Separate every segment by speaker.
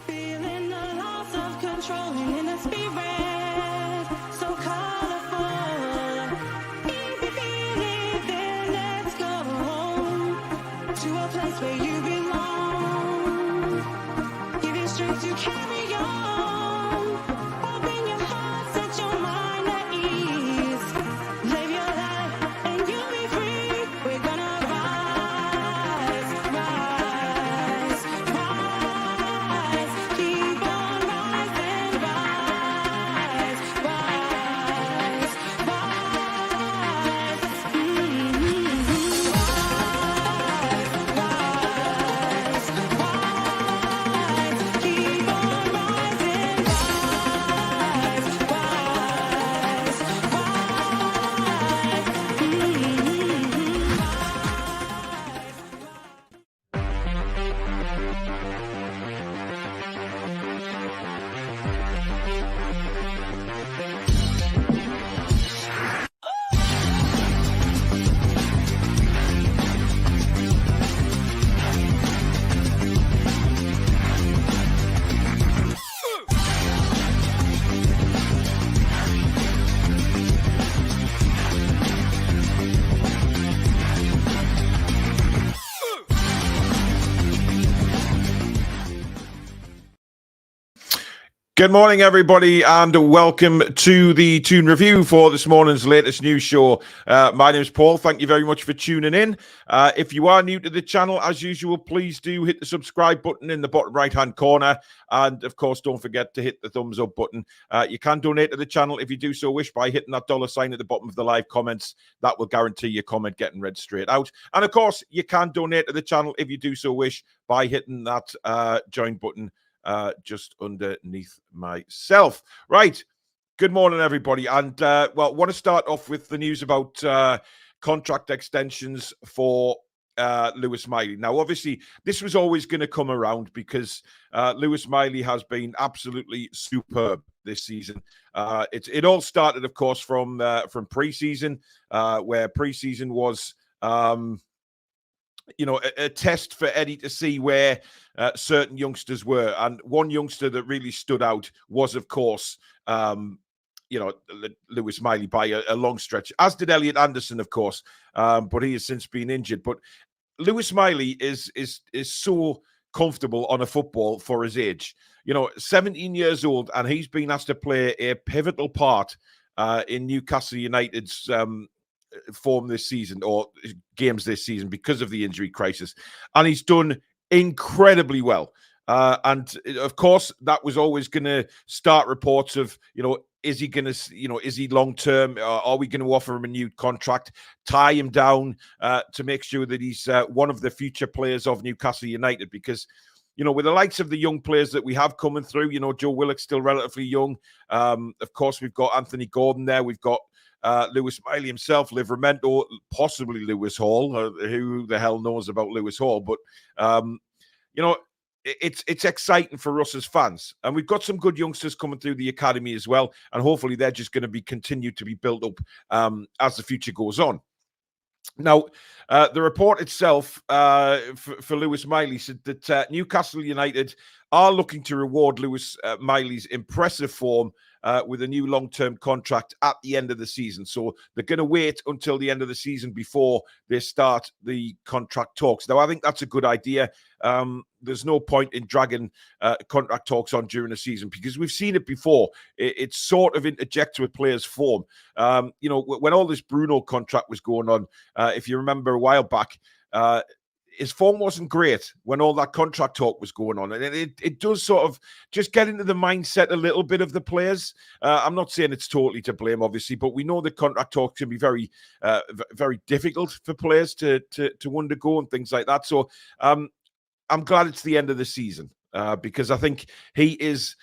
Speaker 1: Feeling the loss of control in the spirit, so colorful. If you feel it, then let's go to a place where you belong. Give you strength to carry on. Open your heart, set your mind at ease. Live your life and you'll be free. We're gonna rise, rise, rise. Keep on rising, rise, rise, rise. Rise, rise, keep on rising, rise,
Speaker 2: Good morning, everybody, and welcome to the Toon Review for this morning's latest news show. My name is Paul. Thank you very much for tuning in. If you are new to the channel, as usual, please do hit the subscribe button in the bottom right-hand corner. And, of course, don't forget to hit the thumbs up button. You can donate to the channel if you do so wish by hitting that $sign at the bottom of the live comments. That will guarantee your comment getting read straight out. And, of course, you can donate to the channel if you do so wish by hitting that join button just underneath myself. Right. Good morning, everybody. And, well, want to start off with the news about contract extensions for Lewis Miley. Now, obviously, this was always going to come around because Lewis Miley has been absolutely superb this season. It all started, of course, from pre-season, where pre-season was a test for Eddie to see where certain youngsters were. And one youngster that really stood out was, of course, Lewis Miley by a long stretch, as did Elliot Anderson, of course, but he has since been injured. But Lewis Miley is so comfortable on a football for his age. 17 years old, and he's been asked to play a pivotal part in Newcastle United's form this season, or games this season, because of the injury crisis, and he's done incredibly well. And of course, that was always going to start reports of, is he going to, is he long term? Are we going to offer him a new contract, tie him down to make sure that he's one of the future players of Newcastle United? Because, with the likes of the young players that we have coming through, Joe Willock's still relatively young. Of course, we've got Anthony Gordon there. We've got Lewis Miley himself, Livramento, possibly Lewis Hall. Who the hell knows about Lewis Hall? But, it's exciting for us as fans. And we've got some good youngsters coming through the academy as well. And hopefully they're just going to be continued to be built up as the future goes on. Now, the report itself for Lewis Miley said that Newcastle United are looking to reward Lewis Miley's impressive form with a new long-term contract at the end of the season. So they're going to wait until the end of the season before they start the contract talks. Now, I think that's a good idea. There's no point in dragging contract talks on during the season, because we've seen it before. It sort of interjects with players' form. When all this Bruno contract was going on, if you remember a while back, his form wasn't great when all that contract talk was going on. And it does sort of just get into the mindset a little bit of the players. I'm not saying it's totally to blame, obviously, but we know that contract talk can be very, very difficult for players to undergo and things like that. So I'm glad it's the end of the season because I think he is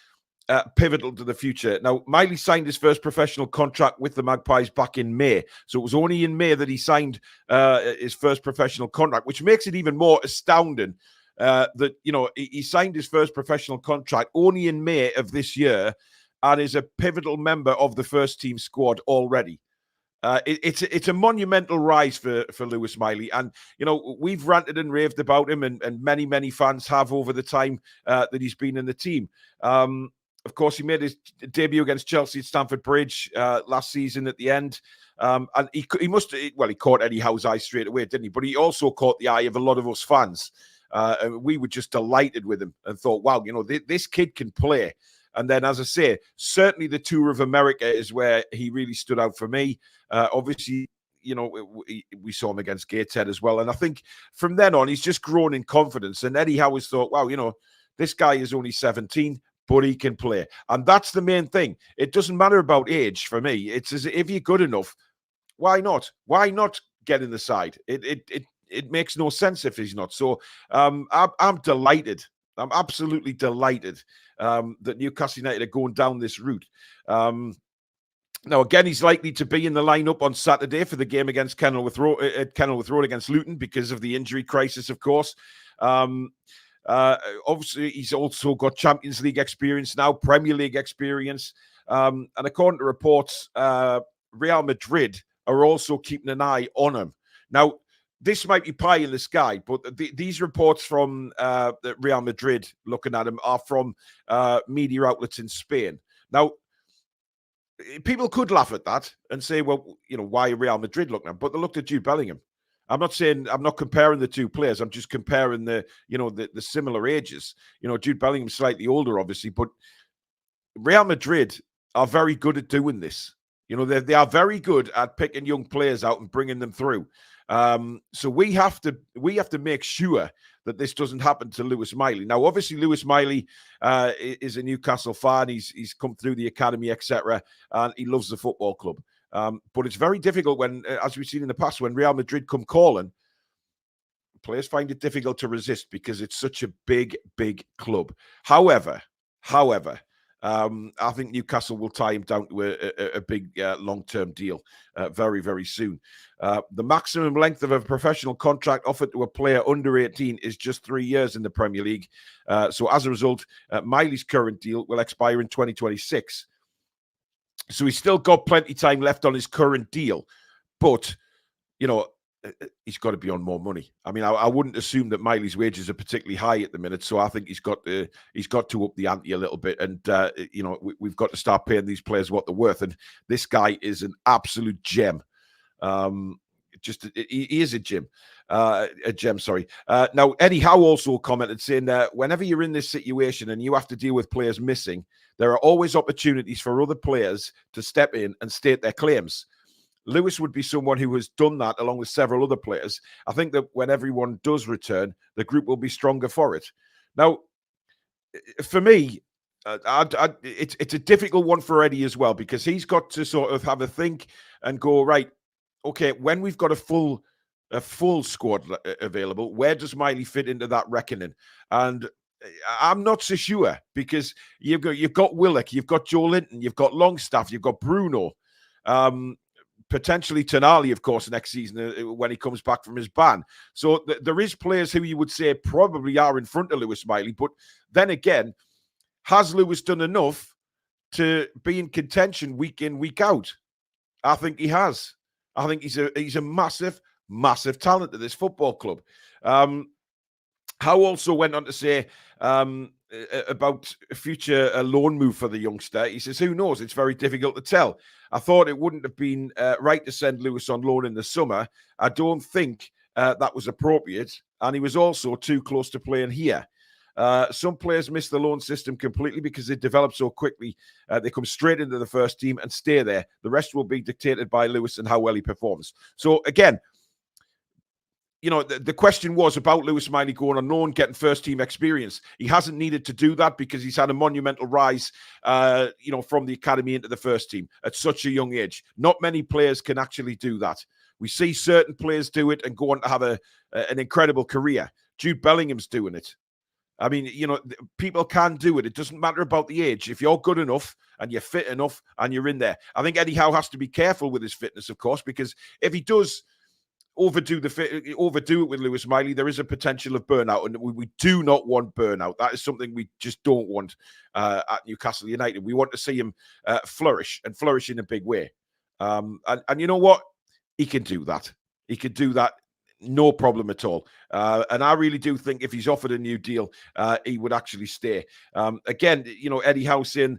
Speaker 2: pivotal to the future. Now, Miley signed his first professional contract with the Magpies back in May. So it was only in May that he signed his first professional contract, which makes it even more astounding that, he signed his first professional contract only in May of this year and is a pivotal member of the first team squad already. It's a monumental rise for Lewis Miley, and we've ranted and raved about him, and many fans have over the time that he's been in the team. Of course, he made his debut against Chelsea at Stamford Bridge last season at the end, and he caught Eddie Howe's eye straight away, didn't he? But he also caught the eye of a lot of us fans. And we were just delighted with him and thought, wow, this kid can play. And then, as I say, certainly the Tour of America is where he really stood out for me. Obviously, we saw him against Gateshead as well. And I think from then on, he's just grown in confidence. And Eddie Howe has thought, wow, this guy is only 17, but he can play. And that's the main thing. It doesn't matter about age for me. It's as if you're good enough, why not? Why not get in the side? It makes no sense if he's not. So I'm delighted. I'm absolutely delighted that Newcastle United are going down this route. Now, again, he's likely to be in the lineup on Saturday for the game against Kenilworth Road against Luton because of the injury crisis, of course. Obviously, he's also got Champions League experience now, Premier League experience. And according to reports, Real Madrid are also keeping an eye on him. Now, this might be pie in the sky, but these reports from Real Madrid looking at him are from media outlets in Spain. Now, people could laugh at that and say, well, why Real Madrid looking at him? But they looked at Jude Bellingham. I'm not comparing the two players. I'm just comparing the similar ages. Jude Bellingham's slightly older, obviously, but Real Madrid are very good at doing this. They are very good at picking young players out and bringing them through. So we have to make sure that this doesn't happen to Lewis Miley. Now, obviously, Lewis Miley is a Newcastle fan. He's come through the academy, etc., and he loves the football club. But it's very difficult when, as we've seen in the past, when Real Madrid come calling, players find it difficult to resist because it's such a big club. However, I think Newcastle will tie him down to a big long-term deal very soon. The maximum length of a professional contract offered to a player under 18 is just 3 years in the Premier League. So as a result, Miley's current deal will expire in 2026. So he's still got plenty of time left on his current deal. But, he's got to be on more money. I mean, I wouldn't assume that Miley's wages are particularly high at the minute, so I think he's got to up the ante a little bit, and we've got to start paying these players what they're worth. And this guy is an absolute gem. He is a gem. Sorry. Now, Eddie Howe also commented saying that whenever you're in this situation and you have to deal with players missing, there are always opportunities for other players to step in and state their claims. Lewis would be someone who has done that along with several other players. I think that when everyone does return, the group will be stronger for it. Now, for me, it's a difficult one for Eddie as well, because he's got to sort of have a think and go, right, okay, when we've got a full squad available, where does Miley fit into that reckoning? And I'm not so sure, because you've got Willock, you've got Joe Linton, you've got Longstaff, you've got Bruno, potentially Toon Army, of course, next season when he comes back from his ban. So there is players who you would say probably are in front of Lewis Miley. But then again, has Lewis done enough to be in contention week in, week out? I think he has. I think he's a massive talent to this football club. Howe also went on to say about a future loan move for the youngster. He says, who knows? It's very difficult to tell. I thought it wouldn't have been right to send Lewis on loan in the summer. I don't think that was appropriate. And he was also too close to playing here. Some players miss the loan system completely because they develop so quickly. They come straight into the first team and stay there. The rest will be dictated by Lewis and how well he performs. So again, the question was about Lewis Miley going on loan, getting first-team experience. He hasn't needed to do that because he's had a monumental rise, from the academy into the first team at such a young age. Not many players can actually do that. We see certain players do it and go on to have an incredible career. Jude Bellingham's doing it. I mean, people can do it. It doesn't matter about the age. If you're good enough and you're fit enough and you're in there. I think Eddie Howe has to be careful with his fitness, of course, because if he does overdo it with Lewis Miley, there is a potential of burnout, and we do not want burnout. That is something we just don't want at Newcastle United. We want to see him flourish in a big way. And you know what? He can do that. He could do that. No problem at all. And I really do think if he's offered a new deal, he would actually stay. Again, Eddie Howe saying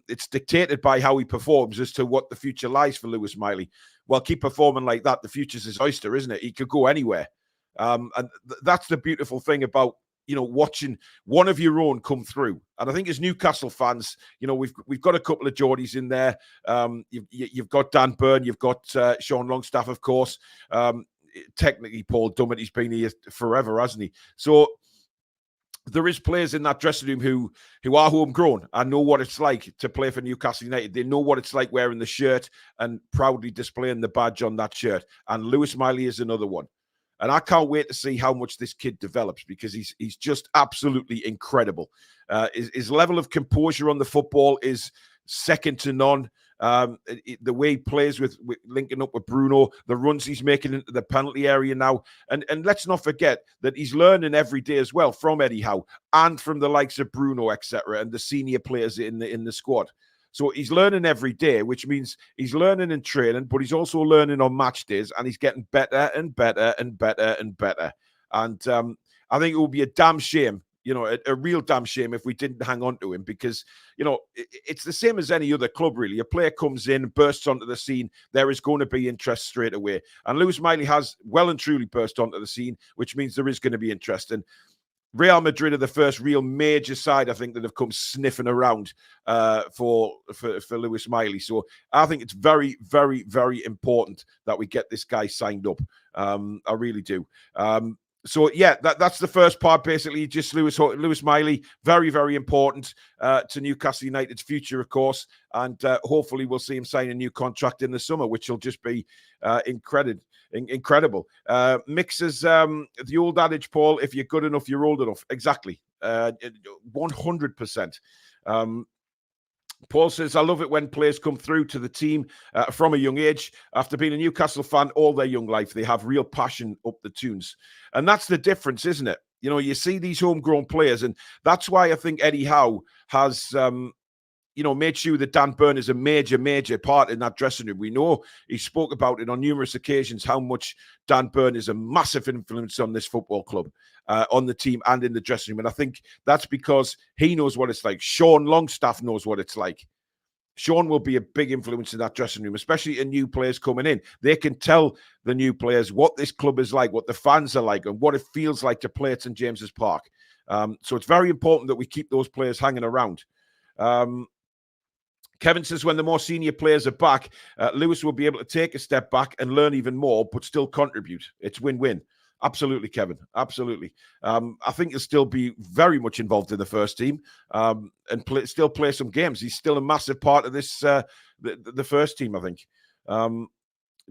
Speaker 2: it's dictated by how he performs as to what the future lies for Lewis Miley. Well, keep performing like that. The future's his oyster, isn't it? He could go anywhere. And that's the beautiful thing about watching one of your own come through. And I think as Newcastle fans, we've got a couple of Geordies in there. You've got Dan Burn, you've got Sean Longstaff, of course. Technically, Paul Dummett, he's been here forever, hasn't he? So there is players in that dressing room who are homegrown and know what it's like to play for Newcastle United. They know what it's like wearing the shirt and proudly displaying the badge on that shirt. And Lewis Miley is another one. And I can't wait to see how much this kid develops, because he's just absolutely incredible. His level of composure on the football is second to none. The way he plays with linking up with Bruno, the runs he's making into the penalty area now. And let's not forget that he's learning every day as well from Eddie Howe and from the likes of Bruno, etc., and the senior players in the squad. So he's learning every day, which means he's learning in training, but he's also learning on match days, and he's getting better and better and better and better. And I think it would be a damn shame, a real damn shame if we didn't hang on to him, because, it's the same as any other club, really. A player comes in, bursts onto the scene, there is going to be interest straight away. And Lewis Miley has well and truly burst onto the scene, which means there is going to be interest. And Real Madrid are the first real major side, I think, that have come sniffing around for Lewis Miley. So I think it's very, very, very important that we get this guy signed up. I really do. So yeah, that's the first part, basically. Just Lewis Miley, very, very important to Newcastle United's future, of course. And hopefully we'll see him sign a new contract in the summer, which will just be incredible. Mixes the old adage, Paul, if you're good enough, you're old enough. Exactly. 100%. Paul says, I love it when players come through to the team from a young age. After being a Newcastle fan all their young life, they have real passion up the tunes. And that's the difference, isn't it? You see these homegrown players, and that's why I think Eddie Howe has made sure that Dan Burn is a major, major part in that dressing room. We know he spoke about it on numerous occasions, how much Dan Burn is a massive influence on this football club, on the team and in the dressing room. And I think that's because he knows what it's like. Sean Longstaff knows what it's like. Sean will be a big influence in that dressing room, especially in new players coming in. They can tell the new players what this club is like, what the fans are like, and what it feels like to play at St. James's Park. So it's very important that we keep those players hanging around. Kevin says, when the more senior players are back, Lewis will be able to take a step back and learn even more, but still contribute. It's win-win. Absolutely, Kevin. Absolutely. I think he'll still be very much involved in the first team and still play some games. He's still a massive part of this, the first team, I think.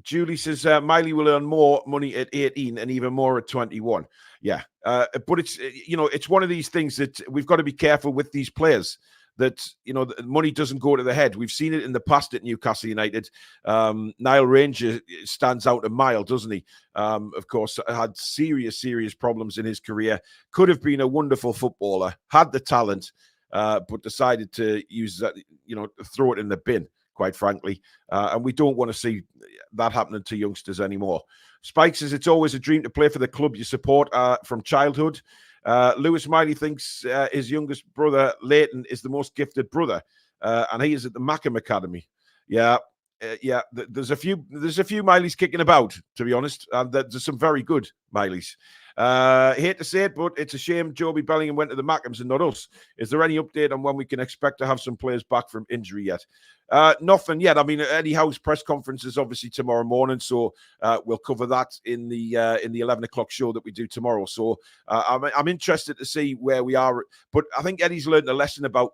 Speaker 2: Julie says, Miley will earn more money at 18 and even more at 21. Yeah. But it's one of these things that we've got to be careful with these players. That money doesn't go to the head. We've seen it in the past at Newcastle United. Niall Ranger stands out a mile, doesn't he? Of course, had serious problems in his career. Could have been a wonderful footballer, had the talent, but decided to use that, throw it in the bin, quite frankly. And we don't want to see that happening to youngsters anymore. Spike says, it's always a dream to play for the club you support from childhood. Lewis Miley thinks his youngest brother Leighton is the most gifted brother, and he is at the Mackham Academy. Yeah. There's a few Mileys kicking about, to be honest, and there's some very good Mileys. Hate to say it, but it's a shame Joby Bellingham went to the Mackhams and not us. Is there any update on when we can expect to have some players back from injury yet? Nothing yet. I mean, Eddie Howe's press conference is obviously tomorrow morning, so we'll cover that in the 11 o'clock show that we do tomorrow. So I'm interested to see where we are, but I think Eddie's learned a lesson about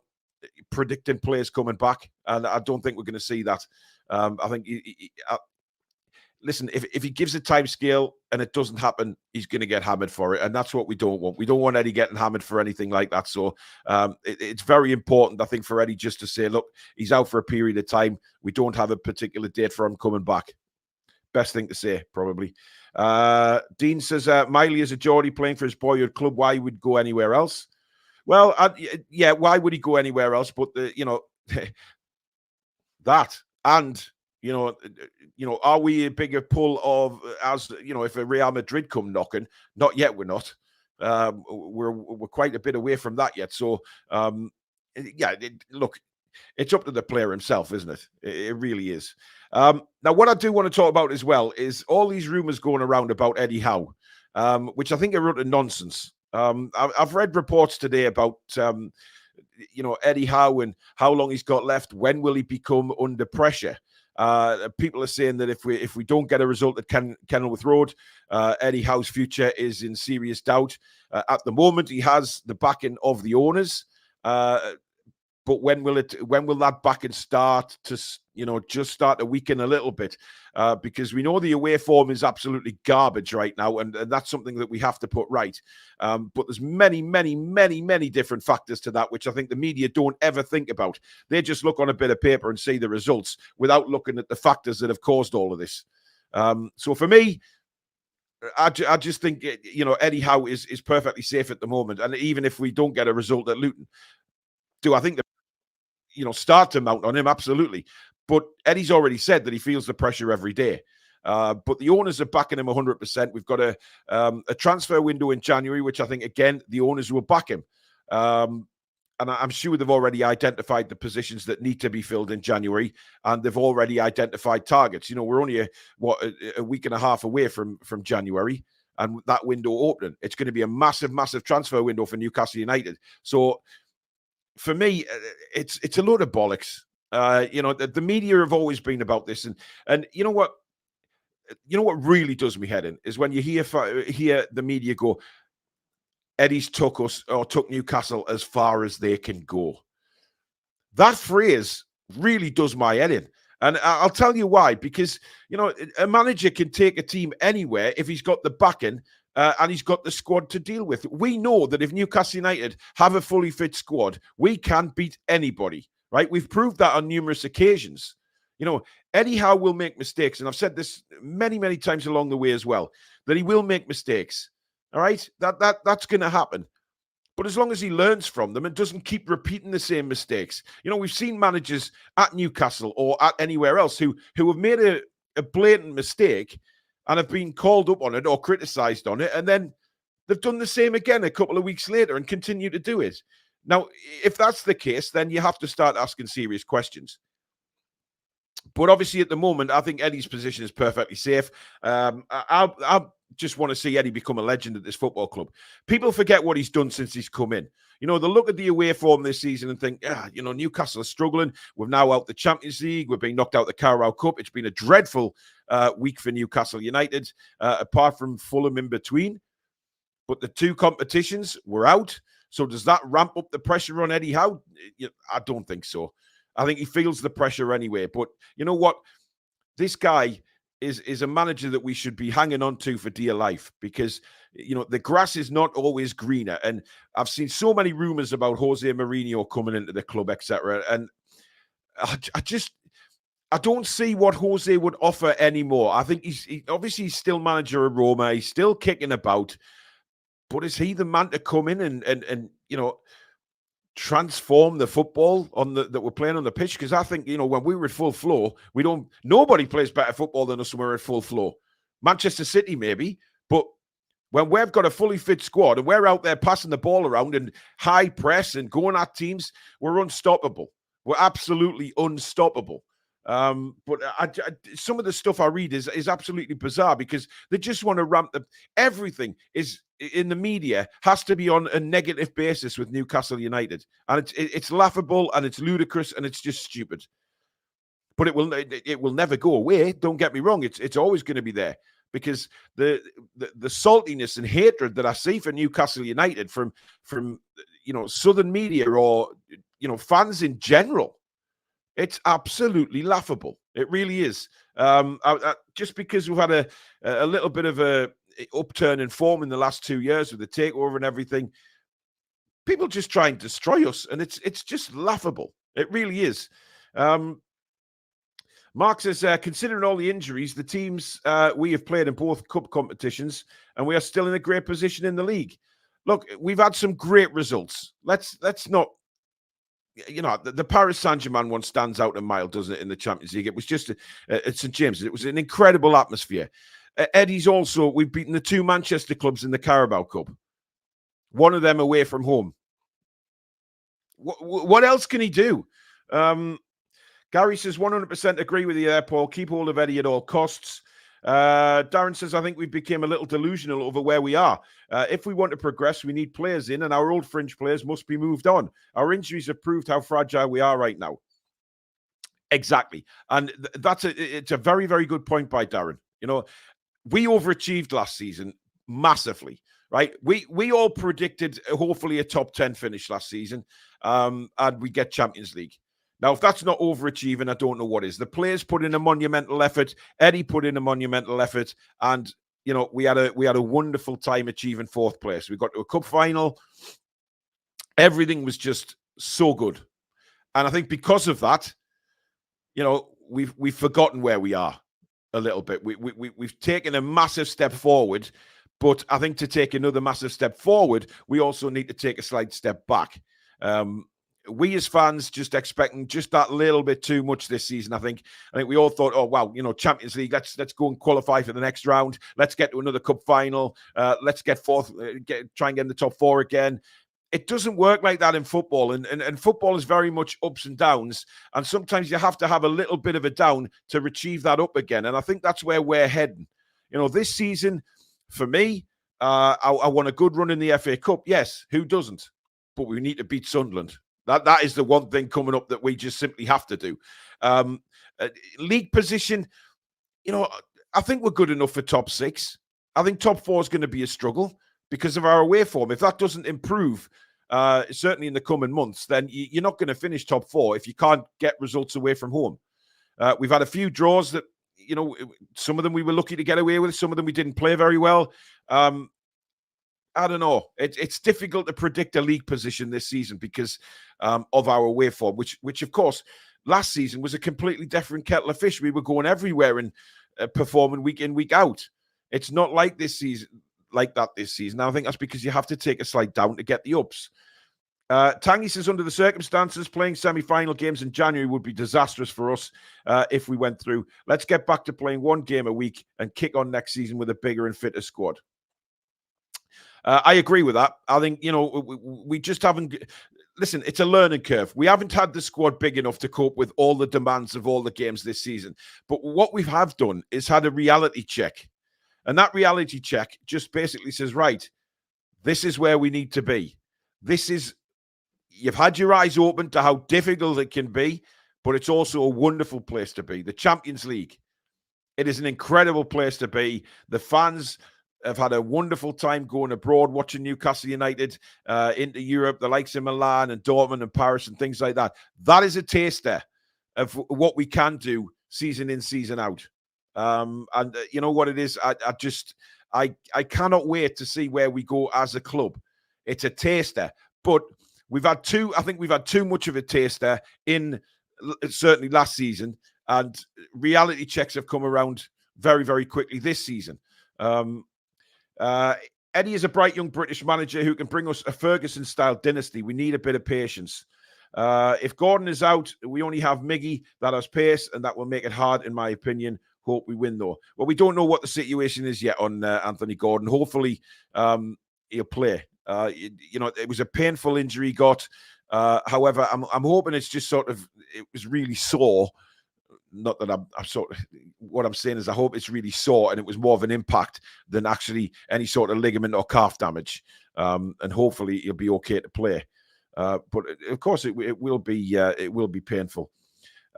Speaker 2: predicting players coming back, and I don't think we're going to see that. I think listen, if he gives a time scale and it doesn't happen, he's going to get hammered for it. And that's what we don't want. We don't want Eddie getting hammered for anything like that. So it's very important, I think, for Eddie just to say, look, he's out for a period of time. We don't have a particular date for him coming back. Best thing to say, probably. Dean says, Miley is a Geordie playing for his boyhood club. Why would he go anywhere else? Well, why would he go anywhere else? But, that and... Are we a bigger pull of as if a Real Madrid come knocking? Not yet. We're not. We're quite a bit away from that yet. So look, it's up to the player himself, isn't it? It really is. Now, what I do want to talk about as well is all these rumors going around about Eddie Howe, which I think are utter nonsense. I've read reports today about Eddie Howe and how long he's got left. When will he become under pressure? People are saying that if we don't get a result at Kenilworth Road, Eddie Howe's future is in serious doubt. At the moment, he has the backing of the owners. But when will that backing start to just start to weaken a little bit? Because we know the away form is absolutely garbage right now, and that's something that we have to put right. But there's many, many, many, many different factors to that, which I think the media don't ever think about. They just look on a bit of paper and see the results without looking at the factors that have caused all of this. So for me, I just think Eddie Howe is perfectly safe at the moment, and even if we don't get a result at Luton, do I think start to mount on him? Absolutely. But Eddie's already said that he feels the pressure every day. But the owners are backing him 100%. We've got a transfer window in January, which I think, again, the owners will back him. And I'm sure they've already identified the positions that need to be filled in January, and they've already identified targets. We're only a week and a half away from January, and that window opening. It's going to be a massive, massive transfer window for Newcastle United. So for me, it's a load of bollocks. The media have always been about this, and you know what really does me head in is when you hear the media go, Eddie's took Newcastle as far as they can go. That phrase really does my head in. And I'll tell you why, because, a manager can take a team anywhere if he's got the backing and he's got the squad to deal with. We know that if Newcastle United have a fully fit squad, we can beat anybody, right? We've proved that on numerous occasions. Eddie Howe will make mistakes, and I've said this many, many times along the way as well, that he will make mistakes, all right? That's going to happen. But as long as he learns from them and doesn't keep repeating the same mistakes. We've seen managers at Newcastle or at anywhere else who have made a blatant mistake and have been called up on it or criticised on it, and then they've done the same again a couple of weeks later and continue to do it. Now, if that's the case, then you have to start asking serious questions. But obviously, at the moment, I think Eddie's position is perfectly safe. I just want to see Eddie become a legend at this football club. People forget what he's done since he's come in. They look at the away form this season and think, Newcastle are struggling. We're now out the Champions League. We're being knocked out the Carabao Cup. It's been a dreadful week for Newcastle United, apart from Fulham in between. But the two competitions were out. So does that ramp up the pressure on Eddie Howe? I don't think so. I think he feels the pressure anyway. But you know what? This guy is a manager that we should be hanging on to for dear life, because the grass is not always greener. And I've seen so many rumors about Jose Mourinho coming into the club, etc. And I don't see what Jose would offer anymore. I think he's still manager of Roma. He's still kicking about. But is he the man to come in and transform the football that we're playing on the pitch? Because I think, when we were at full flow, nobody plays better football than us when we're at full flow. Manchester City, maybe, but when we've got a fully fit squad and we're out there passing the ball around and high press and going at teams, we're unstoppable. We're absolutely unstoppable. But some of the stuff I read is absolutely bizarre, because they just want to ramp everything is in the media has to be on a negative basis with Newcastle United, and it's laughable and it's ludicrous and it's just stupid. But it will never go away. Don't get me wrong; it's always going to be there, because the saltiness and hatred that I see for Newcastle United from Southern media or fans in general. It's absolutely laughable. It really is. Just because we've had a little bit of a upturn in form in the last 2 years with the takeover and everything, people just try and destroy us, and it's just laughable. It really is. Mark says, considering all the injuries, the teams we have played in both cup competitions, and we are still in a great position in the league. Look, we've had some great results. Let's not you know, the Paris Saint-Germain one stands out a mile, doesn't it, in the Champions League? It was just at St. James's. It was an incredible atmosphere. Eddie's also, we've beaten the 2 Manchester clubs in the Carabao Cup. One of them away from home. What else can he do? Gary says, 100% agree with you there, Paul. Keep hold of Eddie at all costs. Darren says, I think we became a little delusional over where we are. If we want to progress, we need players in, and our old fringe players must be moved on. Our injuries have proved how fragile we are right now. Exactly. And it's a very, very good point by Darren. You know, we overachieved last season massively, right? We all predicted hopefully a top 10 finish last season, and we get Champions League. Now, if that's not overachieving, I don't know what is. The players put in a monumental effort. Eddie put in a monumental effort, and you know we had a wonderful time achieving 4th place. We got to a cup final. Everything was just so good, and I think because of that, you know, we've forgotten where we are a little bit. We've taken a massive step forward, but I think to take another massive step forward, we also need to take a slight step back. We as fans just expecting just that little bit too much this season. I think we all thought, oh wow, you know, Champions League. Let's go and qualify for the next round. Let's get to another cup final. Let's get 4th. Try and get in the top 4 again. It doesn't work like that in football, and football is very much ups and downs. And sometimes you have to have a little bit of a down to achieve that up again. And I think that's where we're heading. You know, this season for me, I want a good run in the FA Cup. Yes, who doesn't? But we need to beat Sunderland. That is the one thing coming up that we just simply have to do. League position, you know, I think we're good enough for top 6. I think top 4 is going to be a struggle because of our away form. If that doesn't improve, certainly in the coming months, then you're not going to finish top 4 if you can't get results away from home. We've had a few draws that, you know, some of them we were lucky to get away with. Some of them we didn't play very well. I don't know. It's difficult to predict a league position this season because of our away form, which of course last season was a completely different kettle of fish. We were going everywhere and performing week in, week out. It's not like this season, like that this season. I think that's because you have to take a slight down to get the ups. Tangy says, under the circumstances, playing semi-final games in January would be disastrous for us if we went through. Let's get back to playing 1 game a week and kick on next season with a bigger and fitter squad. I agree with that. I think, you know, we just haven't... Listen, it's a learning curve. We haven't had the squad big enough to cope with all the demands of all the games this season. But what we have done is had a reality check. And that reality check just basically says, right, this is where we need to be. You've had your eyes open to how difficult it can be, but it's also a wonderful place to be. The Champions League. It is an incredible place to be. The fans have had a wonderful time going abroad, watching Newcastle United into Europe, the likes of Milan and Dortmund and Paris and things like that. That is a taster of what we can do season in, season out. And you know what it is? I cannot wait to see where we go as a club. It's a taster, but I think we've had too much of a taster in certainly last season, and reality checks have come around very, very quickly this season. Eddie is a bright young British manager who can bring us a Ferguson-style dynasty. We need a bit of patience. If Gordon is out, we only have Miggy that has pace, and that will make it hard, in my opinion. Hope we win, though. Well, we don't know what the situation is yet on Anthony Gordon. Hopefully, he'll play. You know, it was a painful injury he got. However, I'm hoping it's just sort of, it was really sore. Not that I'm sort of, what I'm saying is I hope it's really sore and it was more of an impact than actually any sort of ligament or calf damage. And hopefully he'll be okay to play. But of course it will be painful.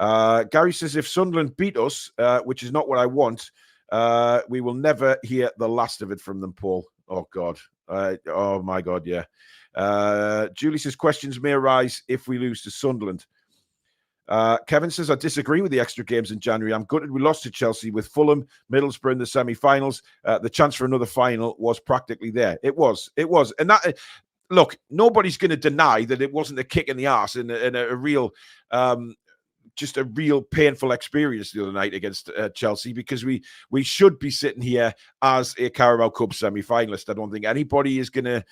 Speaker 2: Gary says, if Sunderland beat us, which is not what I want, we will never hear the last of it from them, Paul. Oh God. Oh my God. Yeah. Julie says, questions may arise if we lose to Sunderland. Kevin says, I disagree with the extra games in January. I'm gutted we lost to Chelsea with Fulham, Middlesbrough in the semi-finals. The chance for another final was practically there. It was. And that, look, nobody's going to deny that it wasn't a kick in the arse and a real, just a real painful experience the other night against Chelsea, because we should be sitting here as a Carabao Cup semi-finalist. I don't think anybody is going to,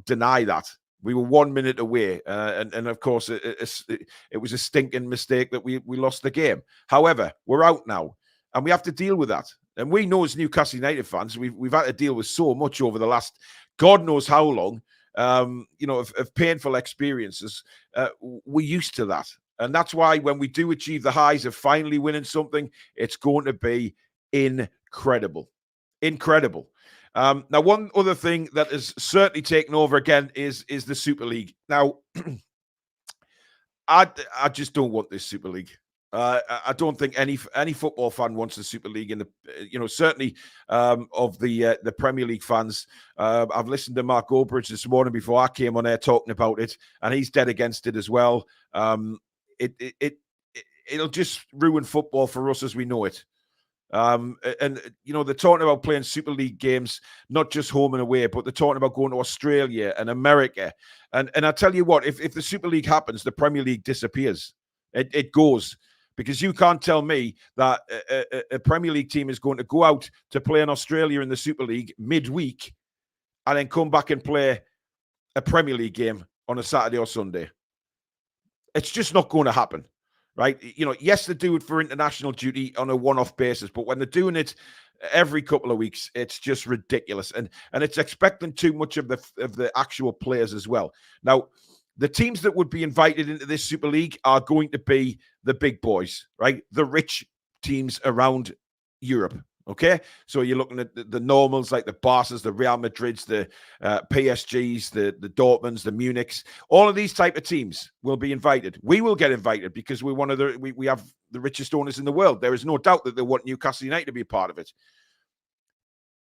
Speaker 2: deny that. We were 1 minute away, and of course, it was a stinking mistake that we lost the game. However, we're out now, and we have to deal with that. And we know as Newcastle United fans, we've had to deal with so much over the last God knows how long, of painful experiences. We're used to that. And that's why when we do achieve the highs of finally winning something, it's going to be incredible. Incredible. Now, one other thing that has certainly taken over again is the Super League. Now, I just don't want this Super League. I don't think any football fan wants the Super League. Certainly of the Premier League fans. I've listened to Mark Goldbridge this morning before I came on air talking about it, and he's dead against it as well. It'll just ruin football for us as we know it. They're talking about playing Super League games, not just home and away, but they're talking about going to Australia and America. And I tell you what, if the Super League happens, the Premier League disappears. It goes, because you can't tell me that a Premier League team is going to go out to play in Australia in the Super League midweek and then come back and play a Premier League game on a Saturday or Sunday. It's just not going to happen. Right? Yes, they do it for international duty on a one-off basis, but when they're doing it every couple of weeks, it's just ridiculous, and it's expecting too much of the actual players as well. Now, the teams that would be invited into this Super League are going to be the big boys, right? The rich teams around Europe. Okay, so you're looking at the normals like the Barças, the Real Madrids, the PSGs, the Dortmunds, the Munichs. All of these type of teams will be invited. We will get invited because we're one of we have the richest owners in the world. There is no doubt that they want Newcastle United to be a part of it.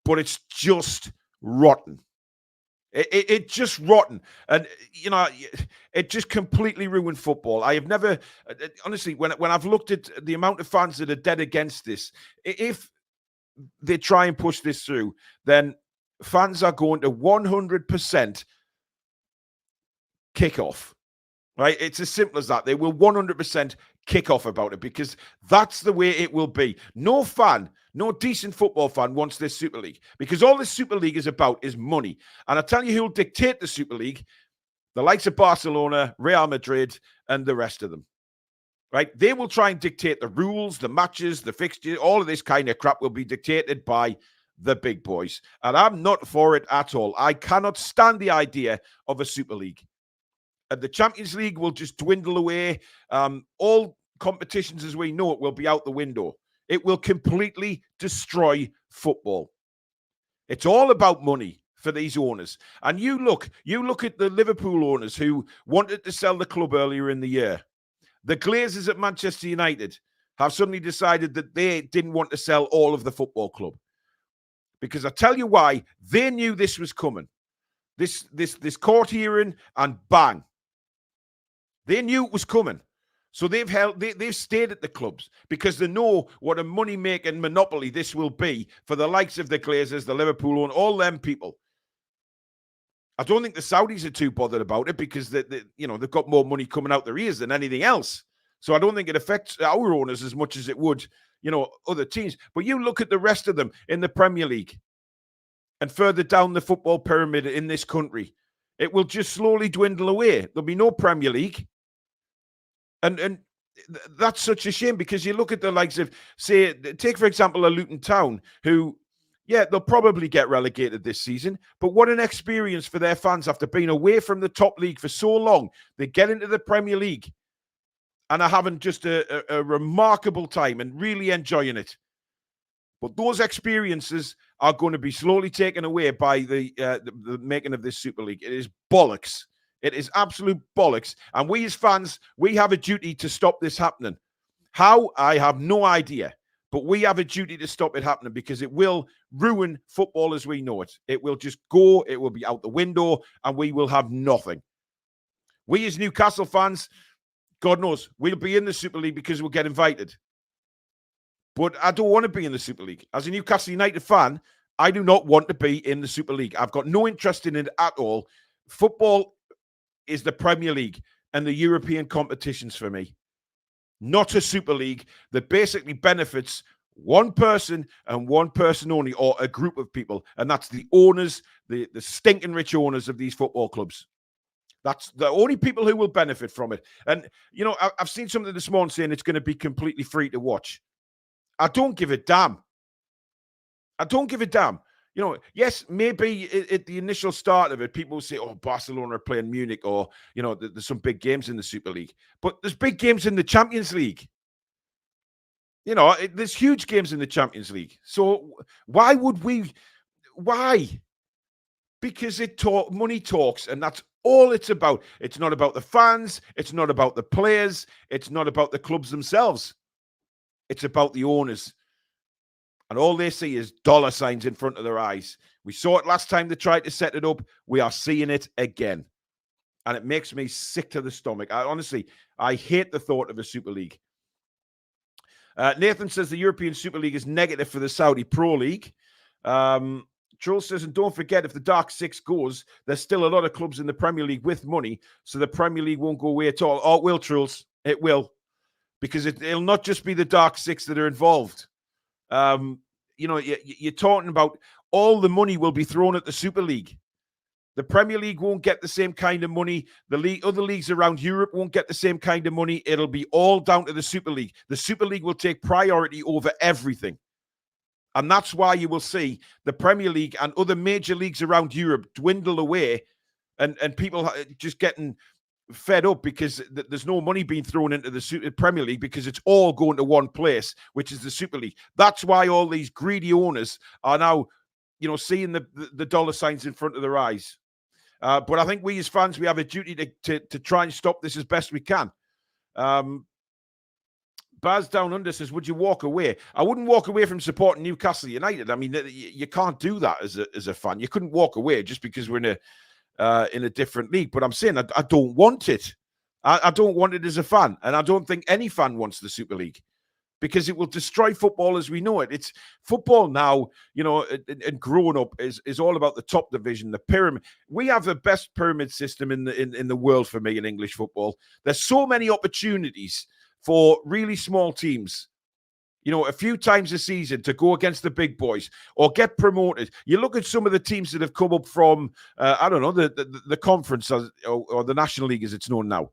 Speaker 2: But it's just rotten. It's just rotten. And, it just completely ruined football. I have never, honestly, when I've looked at the amount of fans that are dead against this, if they try and push this through, then fans are going to 100% kick off, right? It's as simple as that. They will 100% kick off about it because that's the way it will be. No decent football fan wants this Super League because all this Super League is about is money. And I tell you who will dictate the Super League, the likes of Barcelona, Real Madrid, and the rest of them. Right? They will try and dictate the rules, the matches, the fixtures, all of this kind of crap will be dictated by the big boys. And I'm not for it at all. I cannot stand the idea of a Super League. And the Champions League will just dwindle away. All competitions as we know it will be out the window. It will completely destroy football. It's all about money for these owners. And you look at the Liverpool owners who wanted to sell the club earlier in the year. The Glazers at Manchester United have suddenly decided that they didn't want to sell all of the football club. Because I tell you why, they knew this was coming. This court hearing and bang. They knew it was coming. So they've stayed at the clubs because they know what a money-making monopoly this will be for the likes of the Glazers, the Liverpool owners, all them people. I don't think the Saudis are too bothered about it because they've got more money coming out their ears than anything else. So I don't think it affects our owners as much as it would, other teams. But you look at the rest of them in the Premier League and further down the football pyramid in this country, it will just slowly dwindle away. There'll be no Premier League. And that's such a shame because you look at the likes of, say, take for example, a Luton Town who, yeah, they'll probably get relegated this season, but what an experience for their fans after being away from the top league for so long. They get into the Premier League and are having just a remarkable time and really enjoying it. But those experiences are going to be slowly taken away by the making of this Super League. It is bollocks. It is absolute bollocks. And we as fans, we have a duty to stop this happening. How? I have no idea. But we have a duty to stop it happening because it will ruin football as we know it. It will just go, it will be out the window, and we will have nothing. We as Newcastle fans, God knows, we'll be in the Super League because we'll get invited. But I don't want to be in the Super League. As a Newcastle United fan, I do not want to be in the Super League. I've got no interest in it at all. Football is the Premier League and the European competitions for me. Not a Super League that basically benefits one person and one person only, or a group of people, and that's the owners, the stinking rich owners of these football clubs. That's the only people who will benefit from it. And, I've seen something this morning saying it's going to be completely free to watch. I don't give a damn. I don't give a damn. Yes, maybe at the initial start of it, people will say, oh, Barcelona are playing Munich, or, there's some big games in the Super League. But there's big games in the Champions League. There's huge games in the Champions League. So why would we? Why? Because money talks, and that's all it's about. It's not about the fans. It's not about the players. It's not about the clubs themselves. It's about the owners. And all they see is dollar signs in front of their eyes. We saw it last time they tried to set it up. We are seeing it again. And it makes me sick to the stomach. I hate the thought of a Super League. Nathan says the European Super League is negative for the Saudi Pro League. Jules says, and don't forget, if the Dark Six goes, there's still a lot of clubs in the Premier League with money, so the Premier League won't go away at all. Oh, it will, Jules. It will. Because it'll not just be the Dark Six that are involved. You're talking about all the money will be thrown at the Super League. The Premier League won't get the same kind of money. Other leagues around Europe won't get the same kind of money. It'll be all down to the Super League. The Super League will take priority over everything. And that's why you will see the Premier League and other major leagues around Europe dwindle away, and people just getting fed up because there's no money being thrown into the Premier League, because it's all going to one place, which is the Super League. That's why all these greedy owners are now, seeing the dollar signs in front of their eyes. But I think we as fans, we have a duty to try and stop this as best we can. Baz Down Under says, would you walk away? I wouldn't walk away from supporting Newcastle United. I mean, you can't do that as a fan. You couldn't walk away just because we're in a different league. But I'm saying I don't want it. I don't want it as a fan. And I don't think any fan wants the Super League, because it will destroy football as we know it. It's football now, and growing up is all about the top division, the pyramid. We have the best pyramid system in the world for me in English football. There's so many opportunities for really small teams, a few times a season to go against the big boys or get promoted. You look at some of the teams that have come up from, the conference or the National League as it's known now.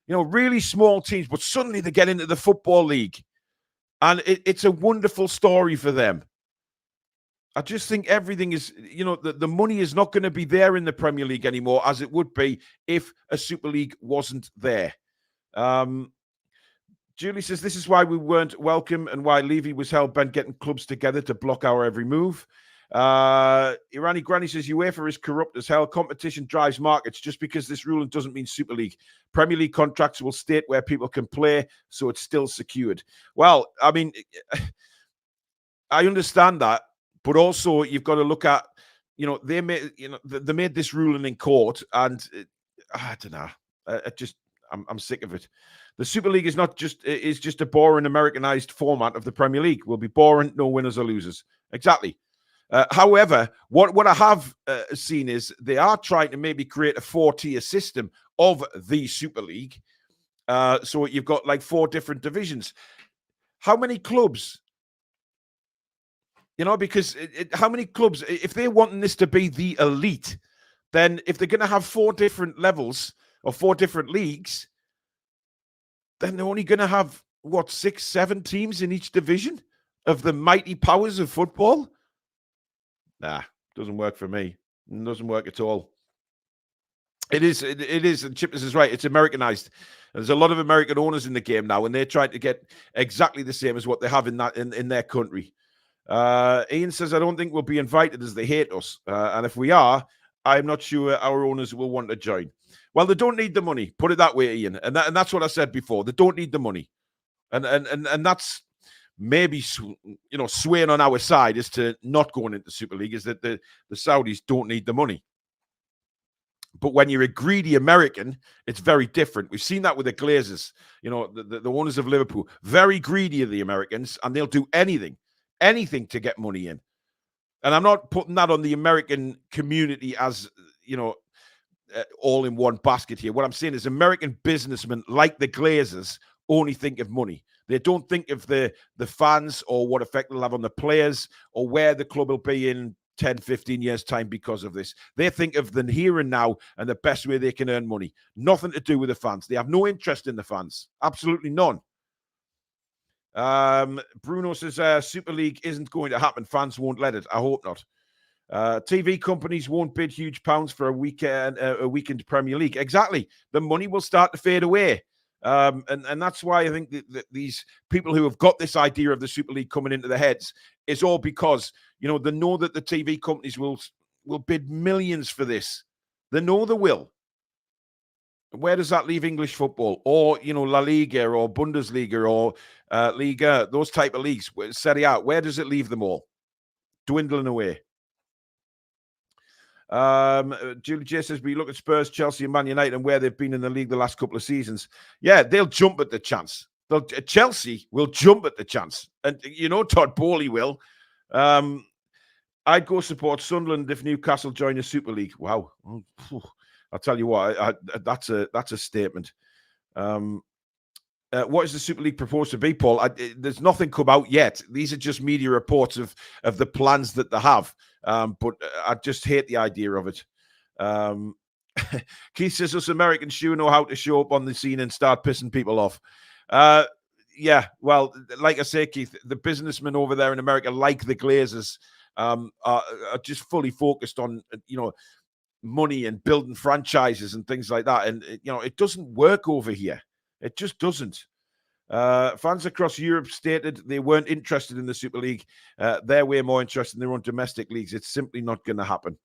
Speaker 2: Really small teams, but suddenly they get into the Football League. And it's a wonderful story for them. I just think everything is, the money is not going to be there in the Premier League anymore, as it would be if a Super League wasn't there. Julie says, this is why we weren't welcome and why Levy was hell-bent getting clubs together to block our every move. Irani Granny says, UEFA is corrupt as hell. Competition drives markets. Just because this ruling doesn't mean Super League. Premier League contracts will state where people can play, so it's still secured. Well, I mean, I understand that, but also you've got to look at, they made this ruling in court, and I don't know. I'm sick of it. The Super League is just a boring Americanized format of the Premier League. Will be boring, no winners or losers. Exactly. However, what I have seen is they are trying to maybe create a 4-tier system of the Super League. So you've got like 4 different divisions. How many clubs? Because how many clubs, if they're wanting this to be the elite, then if they're going to have 4 different levels or 4 different leagues, then they're only going to have, 6, 7 teams in each division of the mighty powers of football? Nah, doesn't work for me. It doesn't work at all. It is, and Chippers is right, it's Americanized. There's a lot of American owners in the game now, and they're trying to get exactly the same as what they have in their country. Ian says, I don't think we'll be invited as they hate us. And if we are, I'm not sure our owners will want to join. Well, they don't need the money. Put it that way, Ian. And that's what I said before. They don't need the money. And that's maybe, swaying on our side as to not going into Super League, is that the Saudis don't need the money. But when you're a greedy American, it's very different. We've seen that with the Glazers, the owners of Liverpool. Very greedy are the Americans, and they'll do anything to get money in. And I'm not putting that on the American community as, all in one basket here. What I'm saying is American businessmen like the Glazers only think of money. They don't think of the fans or what effect it'll have on the players or where the club will be in 10, 15 years' time because of this. They think of the here and now and the best way they can earn money. Nothing to do with the fans. They have no interest in the fans. Absolutely none. Bruno says Super League isn't going to happen. Fans won't let it. I hope not. TV companies won't bid huge pounds for a weekend Premier League. Exactly. The money will start to fade away. And that's why I think that these people who have got this idea of the Super League coming into their heads is all because, you know, they know that the TV companies will bid millions for this. They know they will. Where does that leave English football, or, you know, La Liga or Bundesliga or Liga, those type of leagues, Serie A? Where does it leave them all? Dwindling away. Julie J says, we look at Spurs, Chelsea, and Man United and where they've been in the league the last couple of seasons. Yeah, they'll jump at the chance. Chelsea will jump at the chance, and you know Todd Bowley will. I'd go support Sunderland if Newcastle join the Super League. Wow. I'll tell you what, that's a statement. What is the Super League proposed to be, Paul? There's nothing come out yet. These are just media reports of the plans that they have. But I just hate the idea of it. Keith says us Americans sure know how to show up on the scene and start pissing people off. Yeah, well, like I say, Keith, the businessmen over there in America, like the Glazers, are just fully focused on, you know, money and building franchises and things like that. And, you know, it doesn't work over here. It just doesn't. Fans across Europe stated they weren't interested in the Super League. They're way more interested in their own domestic leagues. It's simply not going to happen.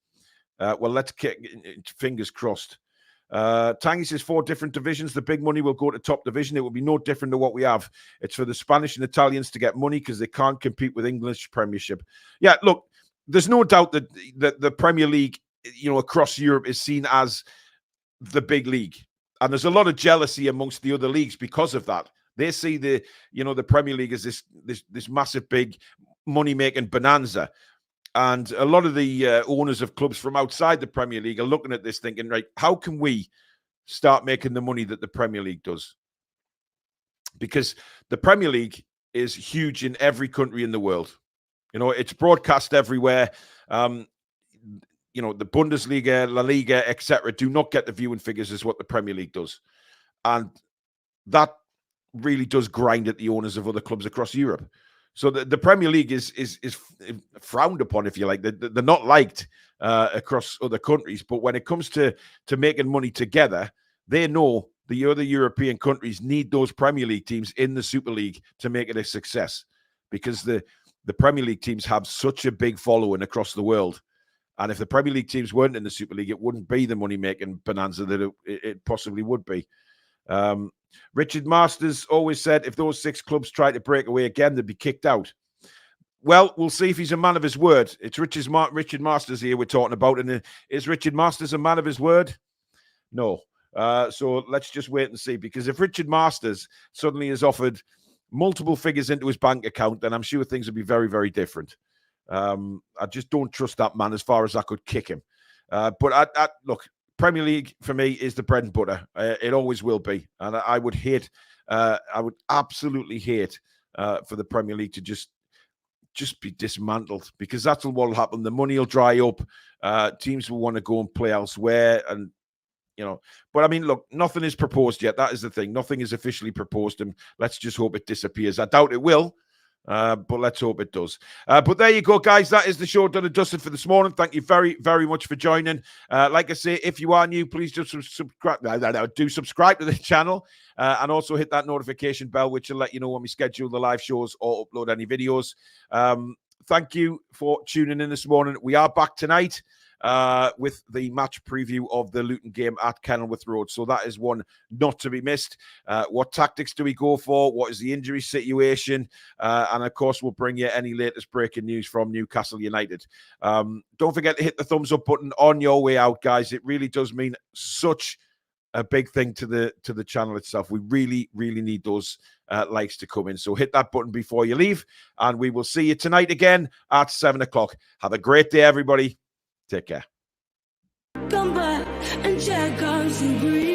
Speaker 2: Well, let's kick fingers crossed. Tangy says 4 different divisions. The big money will go to top division. It will be no different to what we have. It's for the Spanish and Italians to get money because they can't compete with English Premiership. Yeah, look, there's no doubt that the Premier League, you know, across Europe is seen as the big league. And there's a lot of jealousy amongst the other leagues because of that. They see the Premier League as this massive, big money-making bonanza. And a lot of the owners of clubs from outside the Premier League are looking at this thinking, right, how can we start making the money that the Premier League does? Because the Premier League is huge in every country in the world. You know, it's broadcast everywhere. You know, the Bundesliga, La Liga, etc., do not get the viewing figures as what the Premier League does. And that really does grind at the owners of other clubs across Europe. So the Premier League is frowned upon, if you like. They're not liked across other countries. But when it comes to making money together, they know the other European countries need those Premier League teams in the Super League to make it a success. Because the Premier League teams have such a big following across the world. And if the Premier League teams weren't in the Super League, it wouldn't be the money-making bonanza that it possibly would be. Richard Masters always said if those 6 clubs try to break away again, they'd be kicked out. Well, we'll see if he's a man of his word. It's Richard Masters here we're talking about. And is Richard Masters a man of his word? No. So let's just wait and see. Because if Richard Masters suddenly is offered multiple figures into his bank account, then I'm sure things would be very, very different. I just don't trust that man as far as I could kick him. But look, Premier League for me is the bread and butter. It always will be. And I would absolutely hate for the Premier League to just be dismantled, because that's what will happen. The money will dry up. Teams will want to go and play elsewhere. And, you know, but I mean, look, nothing is proposed yet. That is the thing. Nothing is officially proposed. And let's just hope it disappears. I doubt it will. But let's hope it does. But there you go, guys. That is the show done and dusted for this morning. Thank you very, very much for joining. Like I say, if you are new, please just subscribe. Do subscribe to the channel and also hit that notification bell, which will let you know when we schedule the live shows or upload any videos. Thank you for tuning in this morning. We are back tonight with the match preview of the Luton game at Kenilworth Road. So that is one not to be missed. What tactics do we go for? What is the injury situation? And of course, we'll bring you any latest breaking news from Newcastle United. Don't forget to hit the thumbs up button on your way out, guys. It really does mean such a big thing to the channel itself. We really, really need those likes to come in. So hit that button before you leave, and we will see you tonight again at 7 o'clock. Have a great day, everybody. Take care.
Speaker 1: Come back and check on some green.